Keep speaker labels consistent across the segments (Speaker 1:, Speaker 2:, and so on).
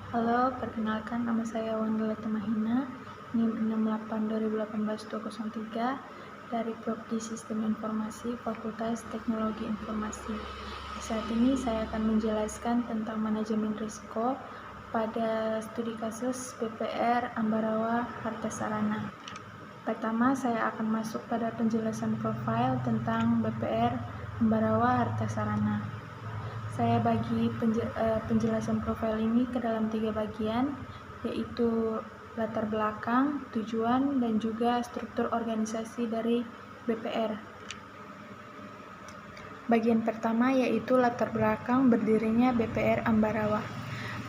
Speaker 1: Halo, perkenalkan nama saya Wanda Mahina, NIM 68 2018 dari Prodi Sistem Informasi Fakultas Teknologi Informasi. Saat ini saya akan menjelaskan tentang manajemen risiko pada studi kasus BPR Ambarawa Harta Sarana. Pertama, saya akan masuk pada penjelasan profil tentang BPR Ambarawa Harta Sarana. Saya bagi penjelasan profil ini ke dalam 3 bagian, yaitu latar belakang, tujuan, dan juga struktur organisasi dari BPR. Bagian pertama yaitu latar belakang berdirinya BPR Ambarawa.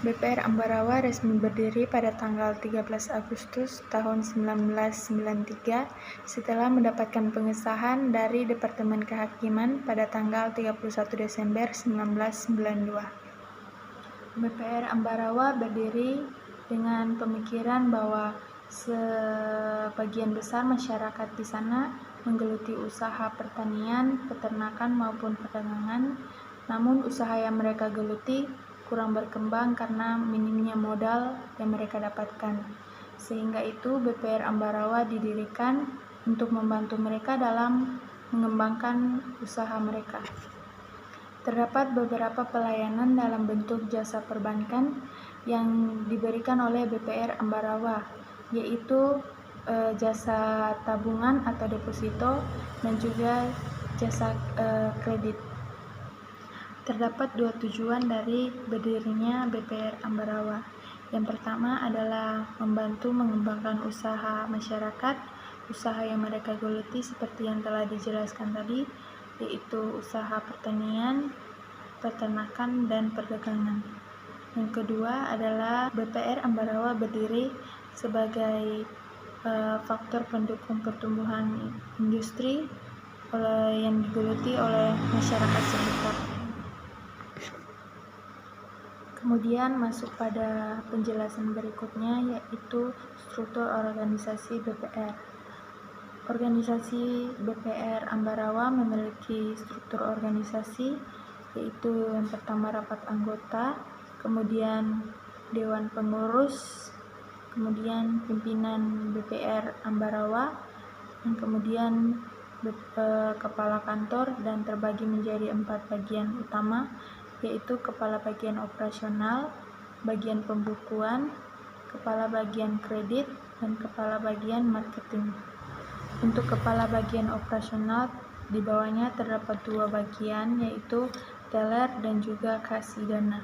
Speaker 1: BPR Ambarawa resmi berdiri pada tanggal 13 Agustus tahun 1993 setelah mendapatkan pengesahan dari Departemen Kehakiman pada tanggal 31 Desember 1992. BPR Ambarawa berdiri dengan pemikiran bahwa sebagian besar masyarakat di sana menggeluti usaha pertanian, peternakan maupun perdagangan, namun usaha yang mereka geluti kurang berkembang karena minimnya modal yang mereka dapatkan. Sehingga itu BPR Ambarawa didirikan untuk membantu mereka dalam mengembangkan usaha mereka. Terdapat beberapa pelayanan dalam bentuk jasa perbankan yang diberikan oleh BPR Ambarawa, yaitu jasa tabungan atau deposito dan juga jasa kredit. Terdapat 2 tujuan dari berdirinya BPR Ambarawa. Yang pertama adalah membantu mengembangkan usaha masyarakat, usaha yang mereka geluti seperti yang telah dijelaskan tadi, yaitu usaha pertanian, peternakan, dan perdagangan. Yang kedua adalah BPR Ambarawa berdiri sebagai faktor pendukung pertumbuhan industri yang digeluti oleh masyarakat sekitar. Kemudian masuk pada penjelasan berikutnya, yaitu struktur organisasi BPR. Organisasi BPR Ambarawa memiliki struktur organisasi, yaitu yang pertama rapat anggota, kemudian dewan pengurus, kemudian pimpinan BPR Ambarawa, dan kemudian kepala kantor, dan terbagi menjadi 4 bagian utama, yaitu kepala bagian operasional, bagian pembukuan, kepala bagian kredit, dan kepala bagian marketing. Untuk kepala bagian operasional, di bawahnya terdapat 2 bagian, yaitu teller dan juga kasih dana.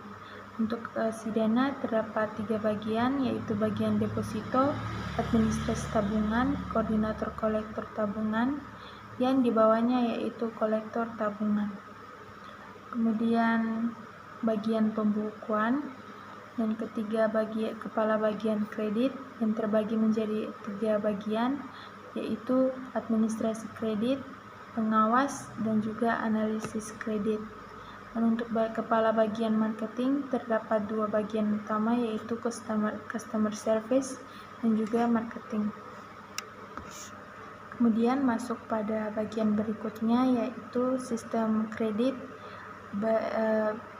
Speaker 1: Untuk kasih dana terdapat 3 bagian, yaitu bagian deposito, administrasi tabungan, koordinator kolektor tabungan, yang di bawahnya yaitu kolektor tabungan. Kemudian bagian pembukuan, dan ketiga kepala bagian kredit yang terbagi menjadi 3 bagian, yaitu administrasi kredit, pengawas, dan juga analisis kredit. Dan untuk kepala bagian marketing terdapat 2 bagian utama, yaitu customer service dan juga marketing. Kemudian masuk pada bagian berikutnya, yaitu sistem kredit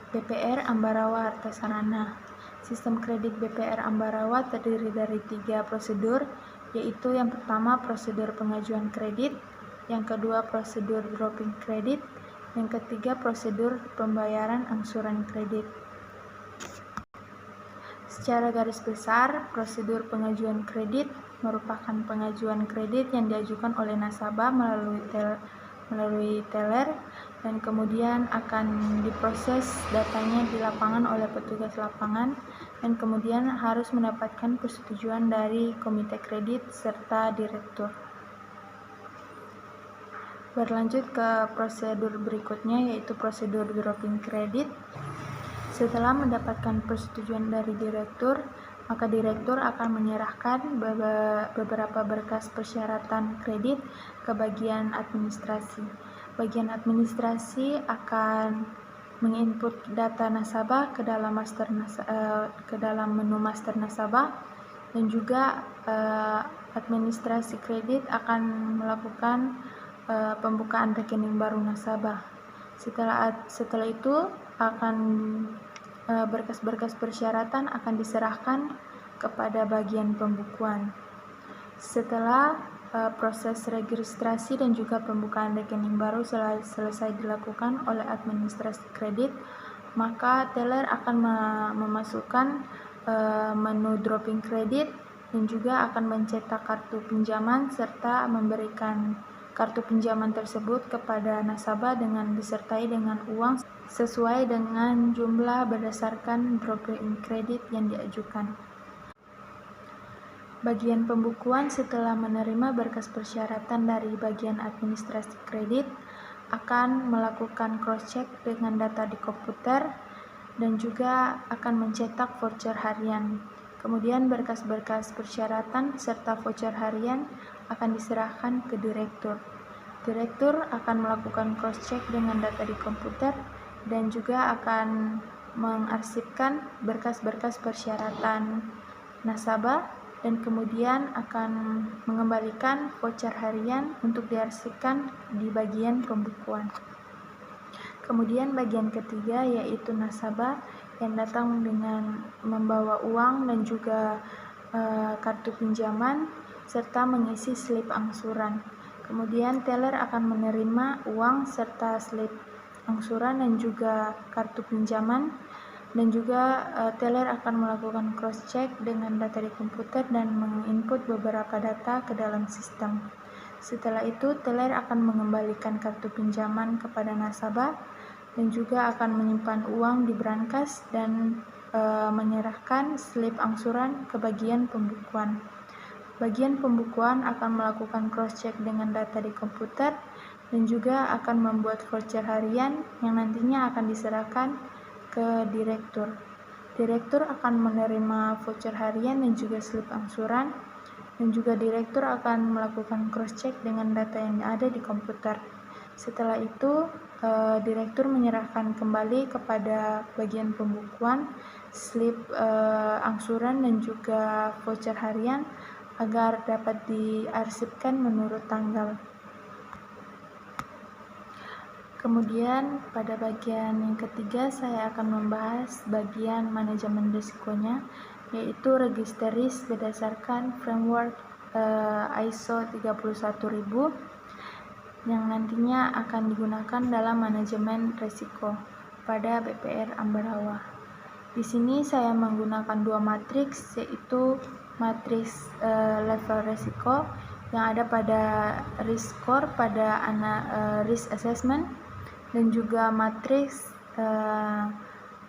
Speaker 1: BPR Ambarawa Harta Sarana. Sistem kredit BPR Ambarawa terdiri dari 3 prosedur, yaitu yang pertama prosedur pengajuan kredit, yang kedua prosedur dropping kredit, yang ketiga prosedur pembayaran angsuran kredit. Secara garis besar, prosedur pengajuan kredit merupakan pengajuan kredit yang diajukan oleh nasabah melalui teller, dan kemudian akan diproses datanya di lapangan oleh petugas lapangan, dan kemudian harus mendapatkan persetujuan dari komite kredit serta direktur. Berlanjut ke prosedur berikutnya, yaitu prosedur dropping kredit. Setelah mendapatkan persetujuan dari direktur, maka direktur akan menyerahkan beberapa berkas persyaratan kredit ke bagian administrasi. Bagian administrasi akan menginput data nasabah ke dalam menu master nasabah, dan juga administrasi kredit akan melakukan pembukaan rekening baru nasabah. Setelah itu akan berkas-berkas persyaratan akan diserahkan kepada bagian pembukuan. Setelah proses registrasi dan juga pembukaan rekening baru selesai dilakukan oleh administrasi kredit, maka teller akan memasukkan menu dropping kredit dan juga akan mencetak kartu pinjaman serta memberikan kartu pinjaman tersebut kepada nasabah dengan disertai dengan uang sesuai dengan jumlah berdasarkan dropping kredit yang diajukan. Bagian pembukuan setelah menerima berkas persyaratan dari bagian administrasi kredit akan melakukan cross-check dengan data di komputer dan juga akan mencetak voucher harian. Kemudian berkas-berkas persyaratan serta voucher harian akan diserahkan ke direktur. Direktur akan melakukan cross-check dengan data di komputer dan juga akan mengarsipkan berkas-berkas persyaratan nasabah dan kemudian akan mengembalikan voucher harian untuk diarsipkan di bagian pembukuan. Kemudian bagian ketiga yaitu nasabah yang datang dengan membawa uang dan juga kartu pinjaman serta mengisi slip angsuran. Kemudian teller akan menerima uang serta slip angsuran dan juga kartu pinjaman, dan juga teller akan melakukan cross-check dengan data di komputer dan menginput beberapa data ke dalam sistem. Setelah itu, teller akan mengembalikan kartu pinjaman kepada nasabah dan juga akan menyimpan uang di brankas dan menyerahkan slip angsuran ke bagian pembukuan. Bagian pembukuan akan melakukan cross-check dengan data di komputer dan juga akan membuat voucher harian yang nantinya akan diserahkan ke direktur. Direktur akan menerima voucher harian dan juga slip angsuran, dan juga direktur akan melakukan cross-check dengan data yang ada di komputer. Setelah itu, direktur menyerahkan kembali kepada bagian pembukuan slip angsuran dan juga voucher harian agar dapat diarsipkan menurut tanggal. Kemudian pada bagian yang ketiga saya akan membahas bagian manajemen risikonya, yaitu register risk berdasarkan framework ISO 31000 yang nantinya akan digunakan dalam manajemen risiko pada BPR Ambarawa. Di sini saya menggunakan dua matriks, yaitu matriks level risiko yang ada pada risk score pada risk assessment, dan juga matriks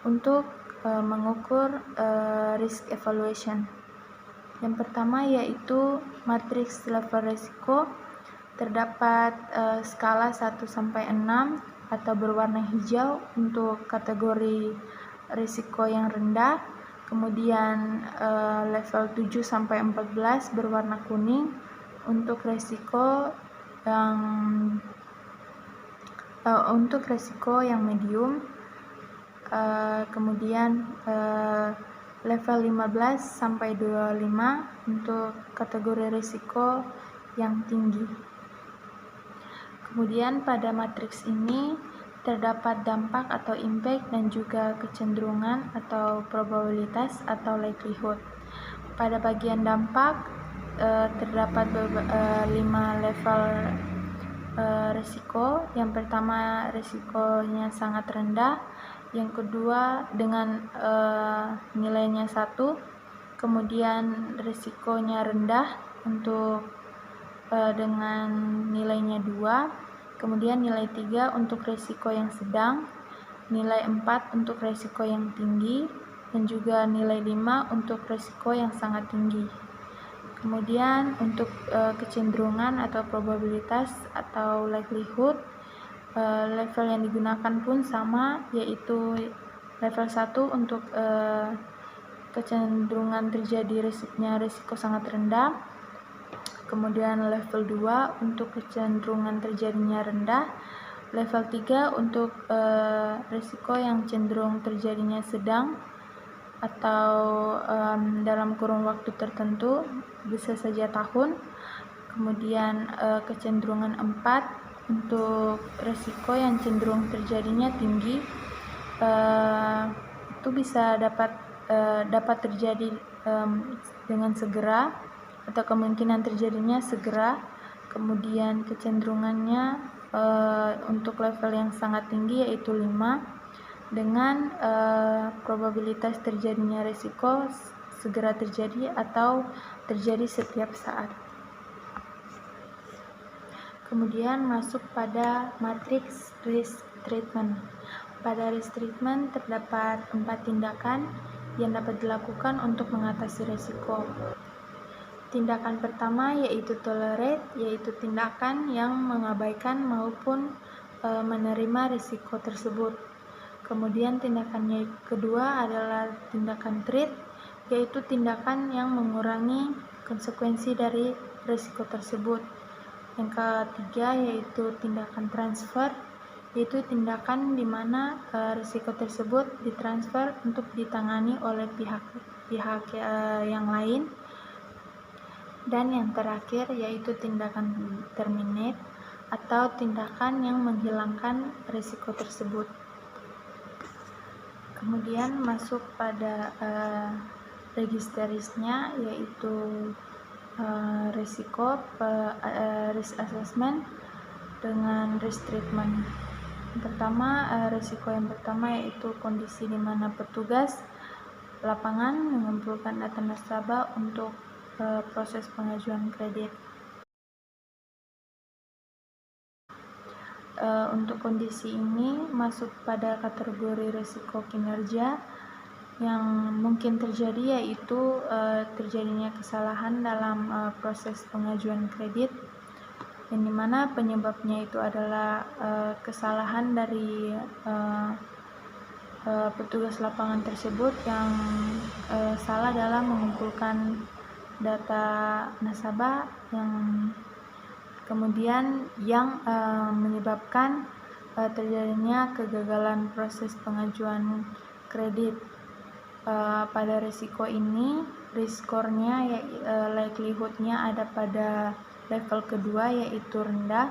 Speaker 1: untuk mengukur risk evaluation. Yang pertama yaitu matriks level risiko, terdapat skala 1 sampai 6 atau berwarna hijau untuk kategori risiko yang rendah, kemudian level 7 sampai 14 berwarna kuning untuk risiko yang medium, kemudian level 15 sampai 25 untuk kategori risiko yang tinggi. Kemudian pada matriks ini terdapat dampak atau impact dan juga kecenderungan atau probabilitas atau likelihood. Pada bagian dampak terdapat 5 level risiko. Yang pertama risikonya sangat rendah, yang kedua dengan nilainya 1, kemudian risikonya rendah untuk dengan nilainya 2, kemudian nilai 3 untuk risiko yang sedang, nilai 4 untuk risiko yang tinggi, dan juga nilai 5 untuk risiko yang sangat tinggi. Kemudian untuk kecenderungan atau probabilitas atau likelihood, level yang digunakan pun sama, yaitu level 1 untuk kecenderungan terjadi risiko sangat rendah, kemudian level 2 untuk kecenderungan terjadinya rendah, level 3 untuk risiko yang cenderung terjadinya sedang atau dalam kurun waktu tertentu, bisa saja tahun. Kemudian kecenderungan 4 untuk risiko yang cenderung terjadinya tinggi, itu itu dapat terjadi dengan segera atau kemungkinan terjadinya segera. Kemudian kecenderungannya untuk level yang sangat tinggi yaitu 5, dengan probabilitas terjadinya risiko segera terjadi atau terjadi setiap saat. Kemudian masuk pada matriks risk treatment. Pada risk treatment terdapat 4 tindakan yang dapat dilakukan untuk mengatasi risiko. Tindakan pertama yaitu tolerate, yaitu tindakan yang mengabaikan maupun menerima risiko tersebut. Kemudian tindakannya kedua adalah tindakan treat, yaitu tindakan yang mengurangi konsekuensi dari risiko tersebut. Yang ketiga yaitu tindakan transfer, yaitu tindakan di mana risiko tersebut ditransfer untuk ditangani oleh pihak yang lain. Dan yang terakhir yaitu tindakan terminate, atau tindakan yang menghilangkan risiko tersebut. Kemudian masuk pada registerisnya, yaitu risiko, risk assessment dengan risk treatment. Risiko yang pertama yaitu kondisi di mana petugas lapangan mengumpulkan data nasabah untuk proses pengajuan kredit. Untuk kondisi ini masuk pada kategori risiko kinerja. Yang mungkin terjadi yaitu terjadinya kesalahan dalam proses pengajuan kredit, yang dimana penyebabnya itu adalah kesalahan dari petugas lapangan tersebut yang salah dalam mengumpulkan data nasabah, yang kemudian menyebabkan terjadinya kegagalan proses pengajuan kredit. Pada risiko ini, risk score-nya likelihood-nya ada pada level kedua yaitu rendah,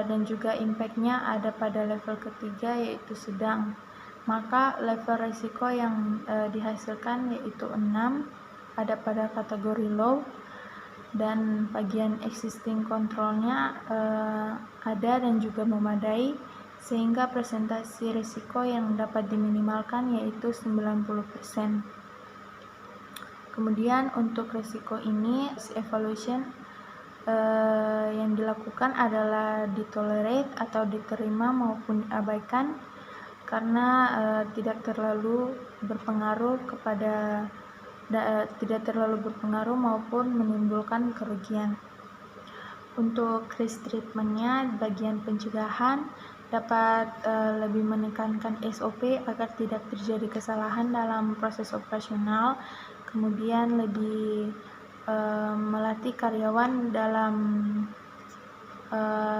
Speaker 1: dan juga impact-nya ada pada level ketiga yaitu sedang. Maka level risiko yang dihasilkan yaitu 6 ada pada kategori low, dan bagian existing control-nya ada dan juga memadai, sehingga presentasi risiko yang dapat diminimalkan yaitu 90%. Kemudian untuk risiko ini, evaluation yang dilakukan adalah ditolerate atau diterima maupun diabaikan, karena tidak terlalu berpengaruh maupun menimbulkan kerugian. Untuk risk treatment-nya, bagian pencegahan dapat lebih menekankan SOP agar tidak terjadi kesalahan dalam proses operasional, kemudian lebih melatih karyawan dalam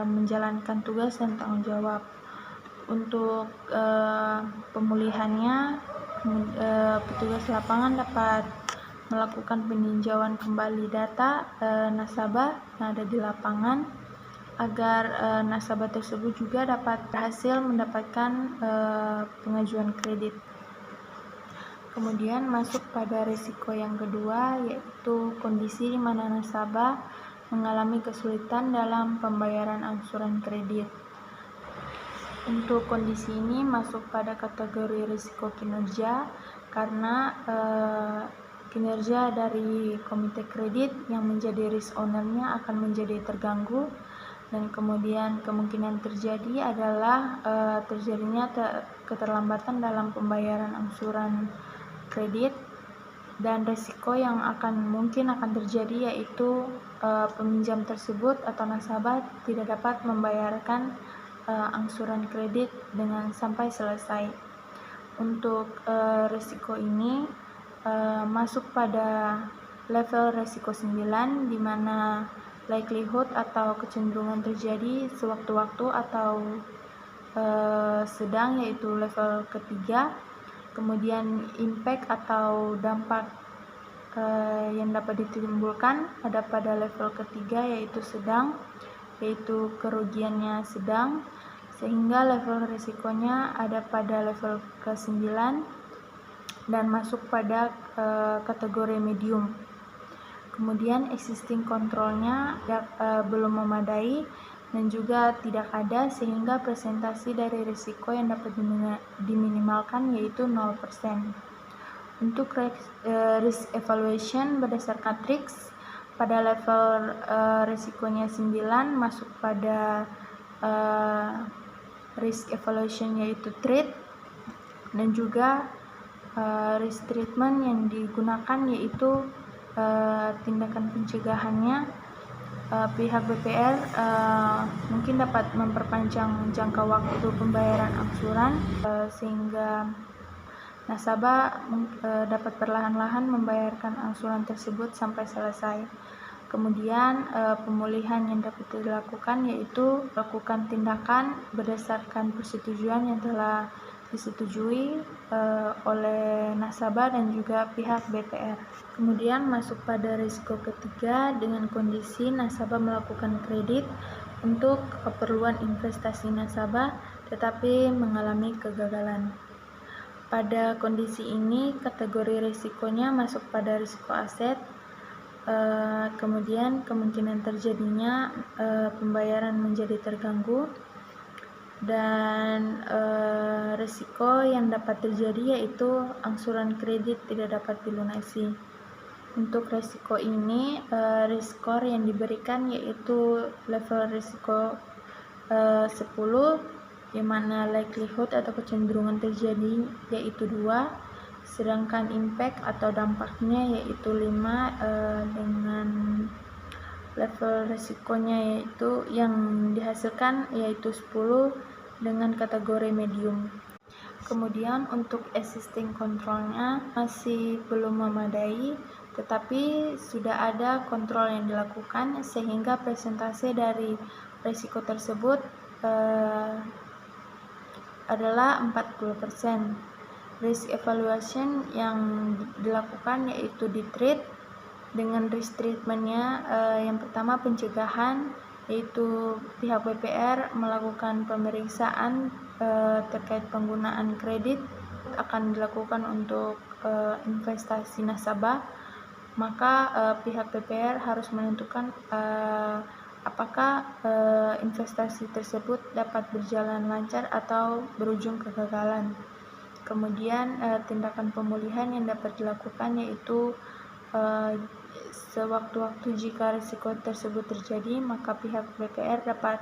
Speaker 1: menjalankan tugas dan tanggung jawab. Untuk pemulihannya, petugas lapangan dapat melakukan peninjauan kembali data nasabah yang ada di lapangan, agar nasabah tersebut juga dapat berhasil mendapatkan pengajuan kredit. Kemudian masuk pada risiko yang kedua, yaitu kondisi di mana nasabah mengalami kesulitan dalam pembayaran angsuran kredit. Untuk kondisi ini masuk pada kategori risiko kinerja, karena kinerja dari komite kredit yang menjadi risk owner-nya akan menjadi terganggu, dan kemudian kemungkinan terjadi adalah terjadinya keterlambatan dalam pembayaran angsuran kredit, dan risiko yang mungkin akan terjadi yaitu peminjam tersebut atau nasabah tidak dapat membayarkan angsuran kredit dengan sampai selesai. Untuk risiko ini masuk pada level risiko 9, di mana likelihood atau kecenderungan terjadi sewaktu-waktu atau sedang, yaitu level ketiga. Kemudian impact atau dampak yang dapat ditimbulkan ada pada level ketiga yaitu sedang, yaitu kerugiannya sedang, sehingga level risikonya ada pada level ke-9, dan masuk pada kategori medium. Kemudian existing controlnya belum memadai dan juga tidak ada, sehingga presentasi dari risiko yang dapat diminimalkan yaitu 0%. Untuk risk evaluation berdasarkan TRIX, pada level risikonya 9 masuk pada risk evaluation yaitu treat, dan juga risk treatment yang digunakan yaitu tindakan pencegahannya. Pihak BPR mungkin dapat memperpanjang jangka waktu pembayaran angsuran sehingga nasabah dapat perlahan-lahan membayarkan angsuran tersebut sampai selesai. Kemudian pemulihan yang dapat dilakukan yaitu lakukan tindakan berdasarkan persetujuan yang telah disetujui oleh nasabah dan juga pihak BPR. Kemudian masuk pada risiko ketiga dengan kondisi nasabah melakukan kredit untuk keperluan investasi nasabah tetapi mengalami kegagalan. Pada kondisi ini kategori risikonya masuk pada risiko aset. Kemudian kemungkinan terjadinya pembayaran menjadi terganggu, dan risiko yang dapat terjadi yaitu angsuran kredit tidak dapat dilunasi. Untuk risiko ini risk score yang diberikan yaitu level risiko 10, di mana likelihood atau kecenderungan terjadi yaitu 2, sedangkan impact atau dampaknya yaitu 5, dengan level risikonya yaitu yang dihasilkan yaitu 10 dengan kategori medium. Kemudian untuk existing controlnya masih belum memadai, tetapi sudah ada kontrol yang dilakukan sehingga presentasi dari risiko tersebut adalah 40%. Risk evaluation yang dilakukan yaitu di treat dengan risk treatmentnya yang pertama pencegahan, yaitu pihak BPR melakukan pemeriksaan terkait penggunaan kredit akan dilakukan untuk investasi nasabah, maka pihak BPR harus menentukan apakah investasi tersebut dapat berjalan lancar atau berujung kegagalan. Kemudian tindakan pemulihan yang dapat dilakukan yaitu sewaktu-waktu jika risiko tersebut terjadi, maka pihak BPR dapat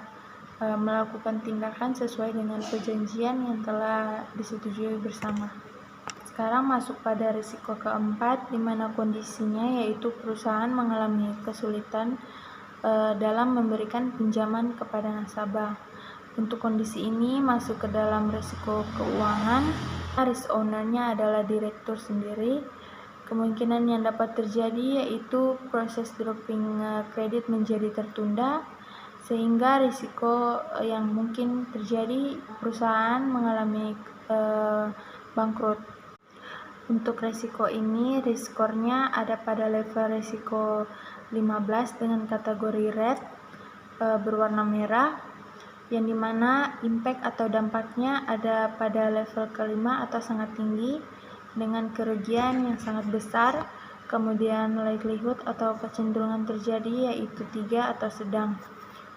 Speaker 1: melakukan tindakan sesuai dengan perjanjian yang telah disetujui bersama. Sekarang masuk pada risiko keempat, di mana kondisinya yaitu perusahaan mengalami kesulitan dalam memberikan pinjaman kepada nasabah. Untuk kondisi ini masuk ke dalam risiko keuangan. Risk owner-nya adalah direktur sendiri. Kemungkinan yang dapat terjadi yaitu proses dropping kredit menjadi tertunda, sehingga risiko yang mungkin terjadi perusahaan mengalami bangkrut. Untuk risiko ini risk score-nya ada pada level risiko 15 dengan kategori red berwarna merah, yang dimana impact atau dampaknya ada pada level kelima atau sangat tinggi dengan kerugian yang sangat besar. Kemudian likelihood atau kecenderungan terjadi yaitu 3 atau sedang,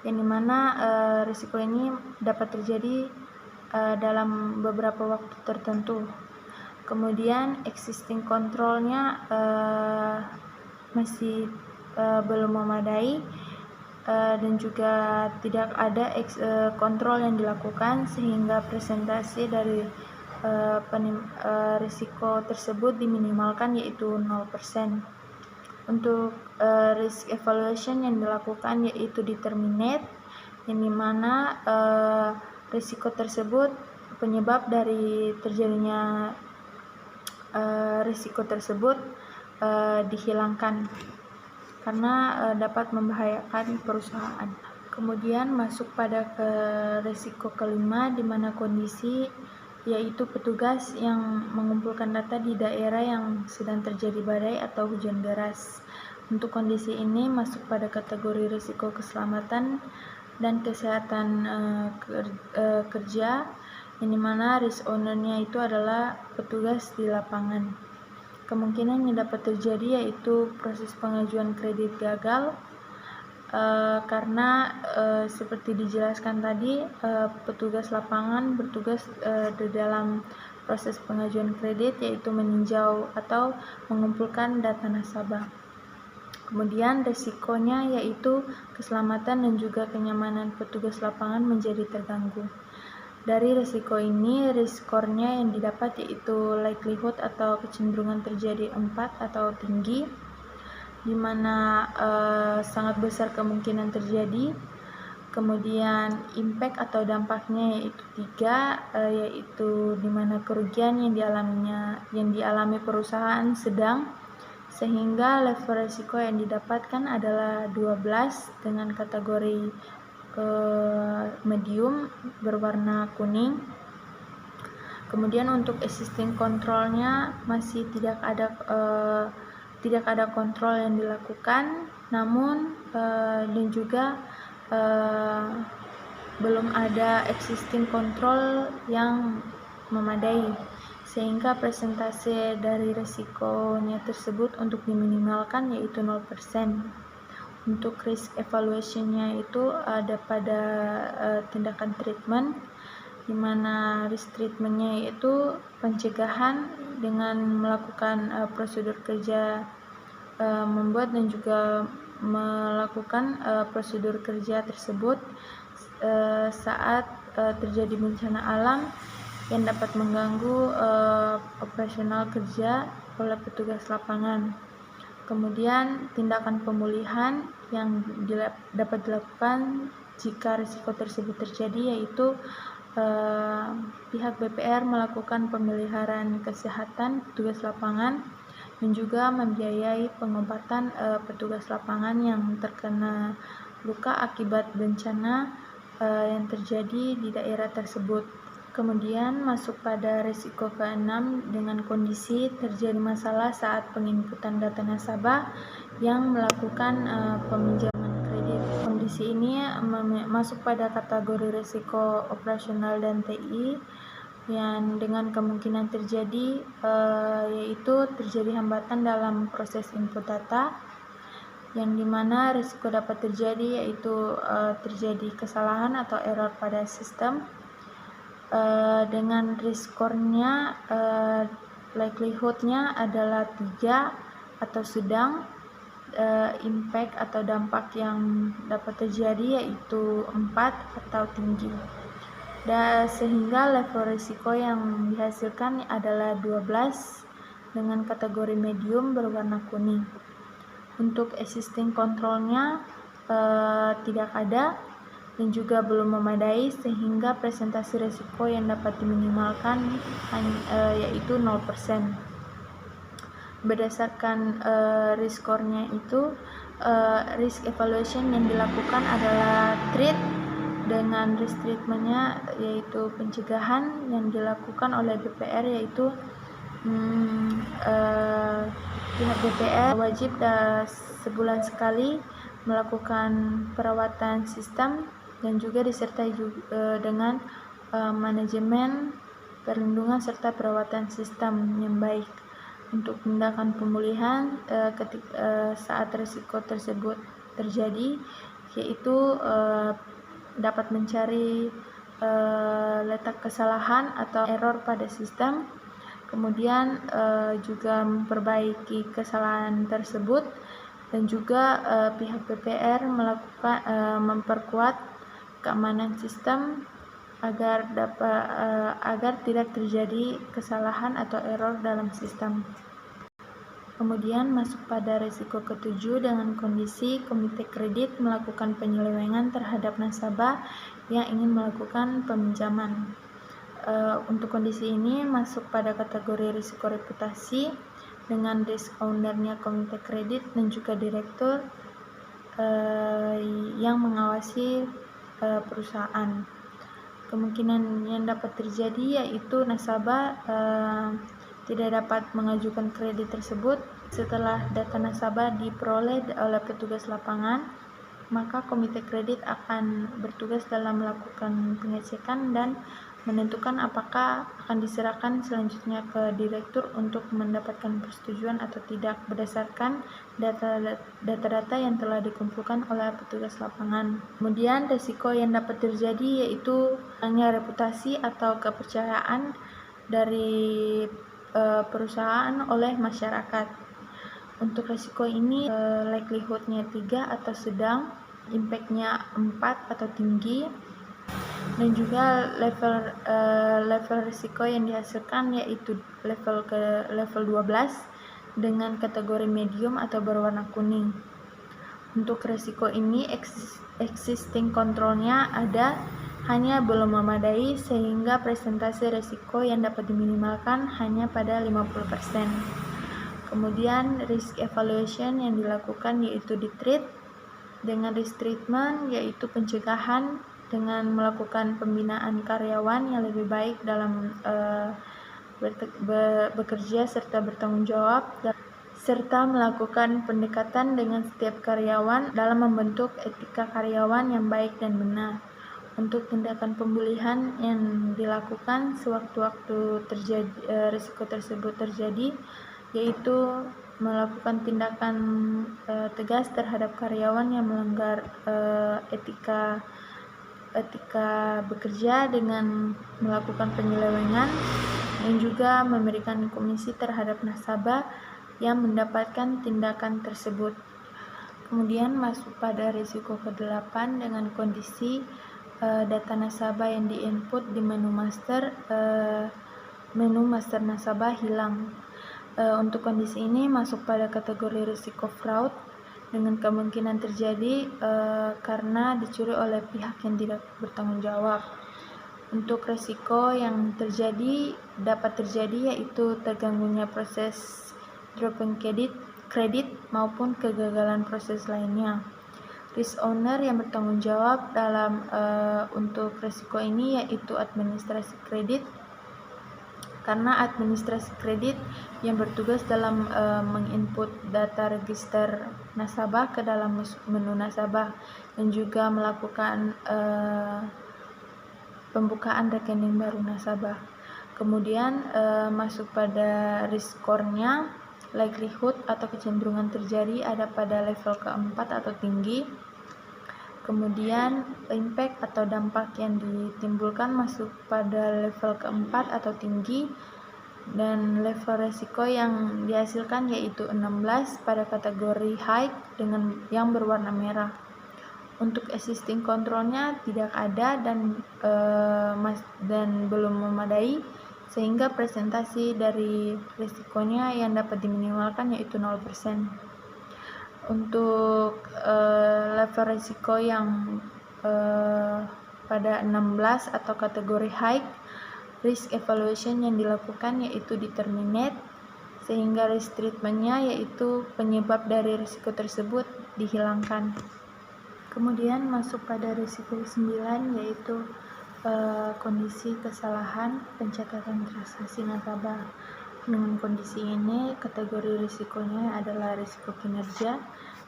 Speaker 1: yang dimana risiko ini dapat terjadi dalam beberapa waktu tertentu. Kemudian existing controlnya masih belum memadai, dan juga tidak ada kontrol yang dilakukan sehingga presentasi dari risiko tersebut diminimalkan yaitu 0%. Untuk risk evaluation yang dilakukan yaitu determinate, yang dimana risiko tersebut penyebab dari terjadinya risiko tersebut dihilangkan karena dapat membahayakan perusahaan. Kemudian masuk pada ke risiko kelima, di mana kondisi yaitu petugas yang mengumpulkan data di daerah yang sedang terjadi badai atau hujan deras. Untuk kondisi ini masuk pada kategori risiko keselamatan dan kesehatan kerja, yang dimana risk owner-nya itu adalah petugas di lapangan. Kemungkinan yang dapat terjadi yaitu proses pengajuan kredit gagal, karena seperti dijelaskan tadi, petugas lapangan bertugas di dalam proses pengajuan kredit, yaitu meninjau atau mengumpulkan data nasabah. Kemudian resikonya yaitu keselamatan dan juga kenyamanan petugas lapangan menjadi terganggu. Dari risiko ini, risk score-nya yang didapat yaitu likelihood atau kecenderungan terjadi 4 atau tinggi, di mana sangat besar kemungkinan terjadi. Kemudian impact atau dampaknya yaitu 3, yaitu di mana kerugian yang dialami perusahaan sedang, sehingga level risiko yang didapatkan adalah 12 dengan kategori medium berwarna kuning. Kemudian untuk existing controlnya masih tidak ada kontrol yang dilakukan, namun dan juga belum ada existing control yang memadai, sehingga presentase dari resikonya tersebut untuk diminimalkan yaitu 0%. Untuk risk evaluation-nya itu ada pada tindakan treatment, di mana risk treatment-nya yaitu pencegahan dengan melakukan prosedur kerja, membuat dan juga melakukan prosedur kerja tersebut saat terjadi bencana alam yang dapat mengganggu operasional kerja oleh petugas lapangan. Kemudian tindakan pemulihan yang dapat dilakukan jika risiko tersebut terjadi, yaitu pihak BPR melakukan pemeliharaan kesehatan petugas lapangan dan juga membiayai pengobatan petugas lapangan yang terkena luka akibat bencana yang terjadi di daerah tersebut. Kemudian masuk pada risiko ke-6 dengan kondisi terjadi masalah saat penginputan data nasabah yang melakukan peminjaman kredit. Kondisi ini masuk pada kategori risiko operasional dan TI yang dengan kemungkinan terjadi yaitu terjadi hambatan dalam proses input data, yang dimana risiko dapat terjadi yaitu terjadi kesalahan atau error pada sistem. Dengan risk score-nya likelihood-nya adalah 3 atau sedang, impact atau dampak yang dapat terjadi yaitu 4 atau tinggi. Dan sehingga level risiko yang dihasilkan adalah 12 dengan kategori medium berwarna kuning. Untuk existing control-nya tidak ada dan juga belum memadai, sehingga presentasi risiko yang dapat diminimalkan yaitu 0%. Berdasarkan risk score-nya itu, risk evaluation yang dilakukan adalah treat, dengan risk treatment-nya yaitu pencegahan yang dilakukan oleh BPR, yaitu pihak BPR wajib sebulan sekali melakukan perawatan sistem dan juga disertai dengan manajemen perlindungan serta perawatan sistem yang baik. Untuk tindakan pemulihan saat risiko tersebut terjadi, yaitu dapat mencari letak kesalahan atau error pada sistem, kemudian juga memperbaiki kesalahan tersebut, dan juga pihak BPR memperkuat keamanan sistem agar tidak terjadi kesalahan atau error dalam sistem. Kemudian masuk pada risiko ke-7 dengan kondisi komite kredit melakukan penyelewengan terhadap nasabah yang ingin melakukan peminjaman. Untuk kondisi ini masuk pada kategori risiko reputasi dengan risk owner-nya komite kredit dan juga direktur yang mengawasi perusahaan. Kemungkinan yang dapat terjadi yaitu nasabah tidak dapat mengajukan kredit tersebut setelah data nasabah diperoleh oleh petugas lapangan, maka komite kredit akan bertugas dalam melakukan pengecekan dan menentukan apakah akan diserahkan selanjutnya ke direktur untuk mendapatkan persetujuan atau tidak berdasarkan data-data yang telah dikumpulkan oleh petugas lapangan. Kemudian risiko yang dapat terjadi yaitu hilangnya reputasi atau kepercayaan dari perusahaan oleh masyarakat. Untuk risiko ini likelihood-nya 3 atau sedang, impact-nya 4 atau tinggi, dan juga level risiko yang dihasilkan yaitu level 12 dengan kategori medium atau berwarna kuning. Untuk risiko ini existing controlnya ada, hanya belum memadai sehingga presentasi risiko yang dapat diminimalkan hanya pada 50%. Kemudian risk evaluation yang dilakukan yaitu di treat dengan risk treatment, yaitu pencegahan dengan melakukan pembinaan karyawan yang lebih baik dalam bekerja serta bertanggung jawab, serta melakukan pendekatan dengan setiap karyawan dalam membentuk etika karyawan yang baik dan benar. Untuk tindakan pemulihan yang dilakukan sewaktu-waktu risiko tersebut terjadi, yaitu melakukan tindakan tegas terhadap karyawan yang melanggar etika bekerja dengan melakukan penyelewengan, dan juga memberikan komisi terhadap nasabah yang mendapatkan tindakan tersebut. Kemudian masuk pada risiko ke-8 dengan kondisi data nasabah yang diinput di menu master nasabah hilang. Untuk kondisi ini masuk pada kategori risiko fraud dengan kemungkinan terjadi karena dicuri oleh pihak yang tidak bertanggung jawab. Untuk risiko yang dapat terjadi yaitu terganggunya proses dropping kredit maupun kegagalan proses lainnya. Risk owner yang bertanggung jawab dalam untuk risiko ini yaitu administrasi kredit, karena administrasi kredit yang bertugas dalam menginput data register nasabah ke dalam menu nasabah dan juga melakukan pembukaan rekening baru nasabah. Kemudian masuk pada risk score-nya, likelihood atau kecenderungan terjadi ada pada level ke-4 atau tinggi. Kemudian impact atau dampak yang ditimbulkan masuk pada level ke-4 atau tinggi, dan level resiko yang dihasilkan yaitu 16 pada kategori high dengan yang berwarna merah. Untuk existing controlnya tidak ada dan belum memadai sehingga presentasi dari risikonya yang dapat diminimalkan yaitu 0%. Untuk level risiko yang pada 16 atau kategori high, risk evaluation yang dilakukan yaitu determinate, sehingga risk treatment-nya yaitu penyebab dari risiko tersebut dihilangkan. Kemudian masuk pada risiko 9 yaitu kondisi kesalahan pencatatan transaksi nasabah. Dengan kondisi ini kategori risikonya adalah risiko kinerja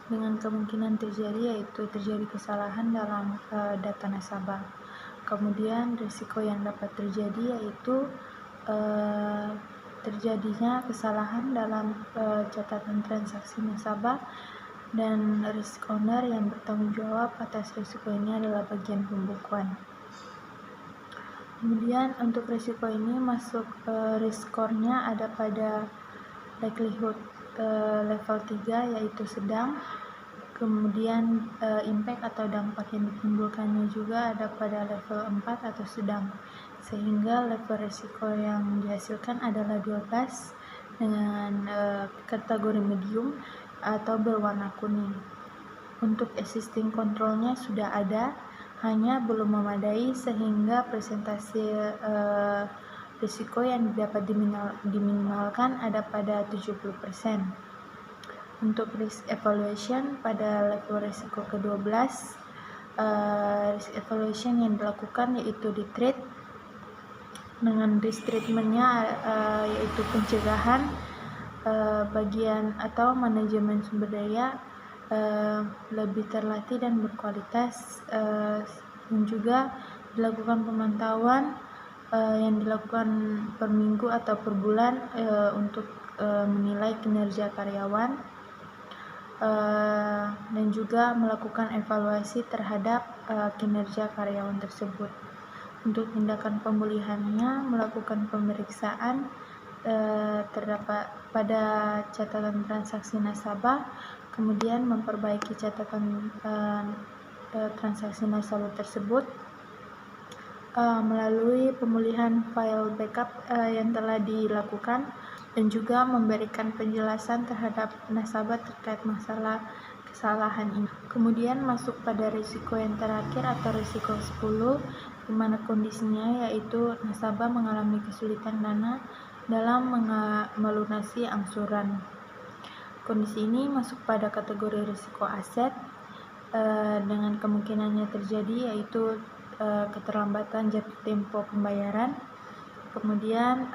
Speaker 1: dengan kemungkinan terjadi yaitu terjadi kesalahan dalam data nasabah. Kemudian risiko yang dapat terjadi yaitu terjadinya kesalahan dalam catatan transaksi nasabah, dan risk owner yang bertanggung jawab atas risiko ini adalah bagian pembukuan. Kemudian untuk risiko ini masuk risk score-nya ada pada likelihood level 3 yaitu sedang. Kemudian impact atau dampak yang ditimbulkannya juga ada pada level 4 atau sedang, sehingga level risiko yang dihasilkan adalah 12 dengan kategori medium atau berwarna kuning. Untuk existing controlnya sudah ada, hanya belum memadai sehingga presentasi risiko yang dapat diminimalkan ada pada 70%. Untuk risk evaluation pada level risiko ke-12, risk evaluation yang dilakukan yaitu di treat dengan risk treatment-nya yaitu pencegahan, bagian atau manajemen sumber daya lebih terlatih dan berkualitas, dan juga dilakukan pemantauan yang dilakukan per minggu atau per bulan untuk menilai kinerja karyawan, dan juga melakukan evaluasi terhadap kinerja karyawan tersebut. Untuk tindakan pemulihannya, melakukan pemeriksaan terdapat pada catatan transaksi nasabah, kemudian memperbaiki catatan transaksi nasabah tersebut melalui pemulihan file backup yang telah dilakukan, dan juga memberikan penjelasan terhadap nasabah terkait masalah kesalahan ini. Kemudian masuk pada risiko yang terakhir atau risiko 10, di mana kondisinya yaitu nasabah mengalami kesulitan dana dalam melunasi angsuran. Kondisi ini masuk pada kategori risiko aset dengan kemungkinannya terjadi yaitu keterlambatan jatuh tempo pembayaran. Kemudian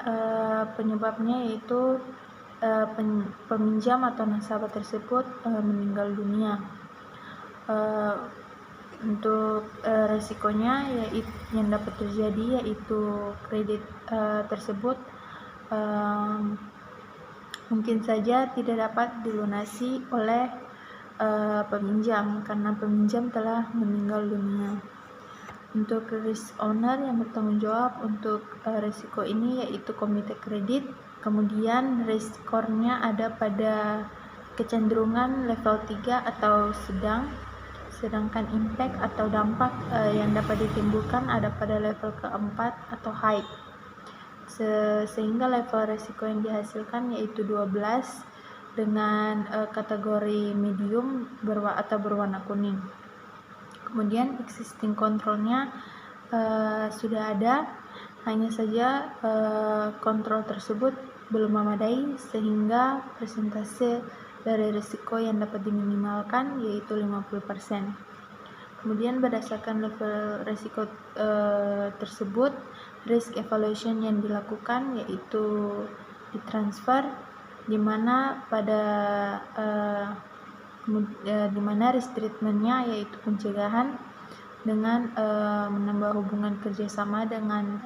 Speaker 1: penyebabnya yaitu peminjam atau nasabah tersebut meninggal dunia. Untuk resikonya yang dapat terjadi yaitu kredit tersebut mungkin saja tidak dapat dilunasi oleh peminjam karena peminjam telah meninggal dunia. Untuk risk owner yang bertanggung jawab untuk risiko ini yaitu komite kredit. Kemudian risk score-nya ada pada kecenderungan level 3 atau sedang, sedangkan impact atau dampak yang dapat ditimbulkan ada pada level keempat atau high. Sehingga level risiko yang dihasilkan yaitu 12 dengan kategori medium atau berwarna kuning. Kemudian existing controlnya sudah ada, hanya saja kontrol tersebut belum memadai sehingga persentase dari risiko yang dapat diminimalkan yaitu 50%. Kemudian berdasarkan level risiko tersebut, risk evaluation yang dilakukan yaitu ditransfer, di mana risk treatment-nya yaitu pencegahan dengan menambah hubungan kerjasama dengan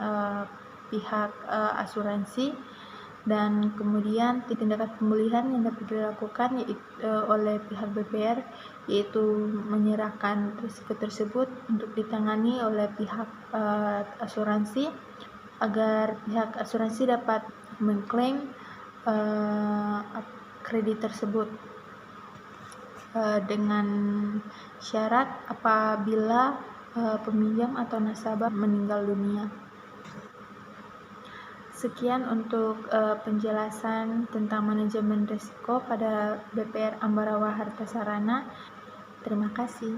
Speaker 1: pihak asuransi, dan kemudian tindakan pemulihan yang dapat dilakukan oleh pihak BPR yaitu menyerahkan risiko tersebut untuk ditangani oleh pihak asuransi agar pihak asuransi dapat mengklaim kredit tersebut dengan syarat apabila peminjam atau nasabah meninggal dunia. Sekian untuk penjelasan tentang manajemen risiko pada BPR Ambarawa Harta Sarana. Terima kasih.